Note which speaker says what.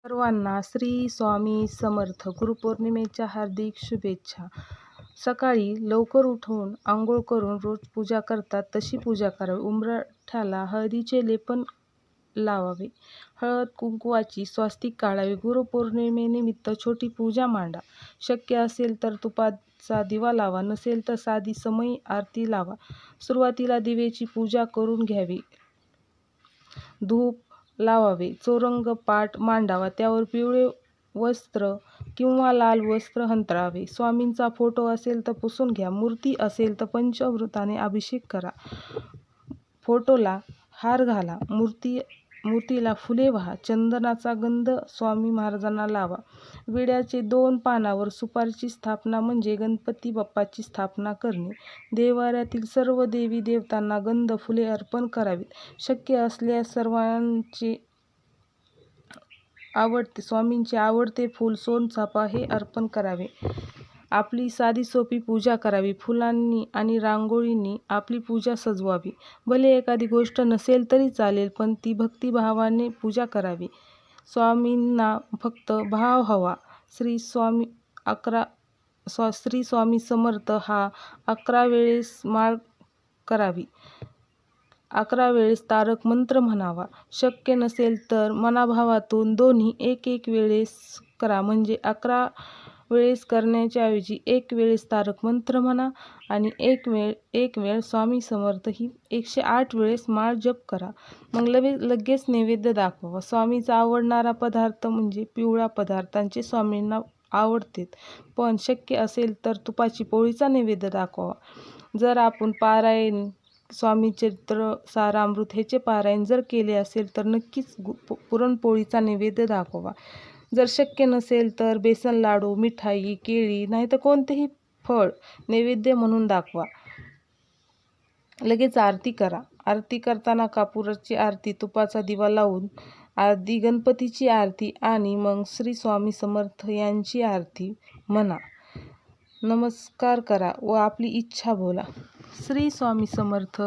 Speaker 1: सर्वांना श्री स्वामी समर्थ गुरुपौर्णिमेच्या हार्दिक शुभेच्छा. सकाळी लवकर उठून आंघोळ करून रोज पूजा करतात तशी पूजा करावी. उंबरठ्याला हळदीचे लेपन लावावे. हळद कुंकवाची स्वास्तिक काढावे. गुरुपौर्णिमेनिमित्त छोटी पूजा मांडा. शक्य असेल तर तुपाचा दिवा लावा, नसेल तर साधी समई आरती लावा. सुरुवातीला दिव्याची पूजा करून घ्यावी. धूप लावावे. चौरंग पाट मांडावा. त्यावर पिवळे वस्त्र किंवा लाल वस्त्र अंथरावे. स्वामींचा फोटो असेल तर पुसून घ्या. मूर्ती असेल तर पंचामृताने अभिषेक करा. फोटोला हार घाला. मूर्तीला फुले वाहा. चंदनाचा गंध स्वामी महाराजांना लावा. विड्याचे 2 पानावर सुपारीची स्थापना म्हणजे गणपती बाप्पाची स्थापना करणे. देव्हाऱ्यातील सर्व देवी देवतांना गंध फुले अर्पण करावीत. शक्य असल्यास स्वामींचे आवडते फूल सोनचाफा हे अर्पण करावे. आपली साधी सोपी पूजा करावी. फुलांनी आणि रांगोळींनी आपली पूजा सजवावी. भले एखादी गोष्ट नसेल तरी चालेल, पण ती भक्तिभावाने पूजा करावी. स्वामींना फक्त भाव हवा. श्री स्वामी समर्थ हा 11 वेळेस माळ करावी. 11 वेळेस तारक मंत्र म्हणावा. शक्य नसेल तर मनाभावातून दोन्ही एक वेळेस करा. म्हणजे 11 वेळेस करण्याच्या ऐवजी 1 वेळेस तारक मंत्र म्हणा आणि एक वेळ स्वामी समर्थ ही 108 वेळेस माळ जप करा. मग लगेच नैवेद्य दाखवावा. स्वामींचा आवडणारा पदार्थ म्हणजे पिवळ्या पदार्थांचे स्वामींना आवडतेत, पण शक्य असेल तर तुपाची पोळीचा नैवेद्य दाखवावा. जर आपण पारायण, स्वामी चरित्र सारामृत ह्याचे पारायण जर केले असेल तर नक्कीच पुरणपोळीचा नैवेद्य दाखवावा. जर शक्य नसेल तर बेसन लाडू, मिठाई, केळी नाहीतर कोणतेही फळ नैवेद्य म्हणून दाखवा. लगेच आरती करा. आरती करताना कापुराची आरती, तुपाचा दिवा लावून आधी गणपतीची आरती आणि मग श्री स्वामी समर्थ यांची आरती म्हणा. नमस्कार करा व आपली इच्छा बोला. श्री स्वामी समर्थ.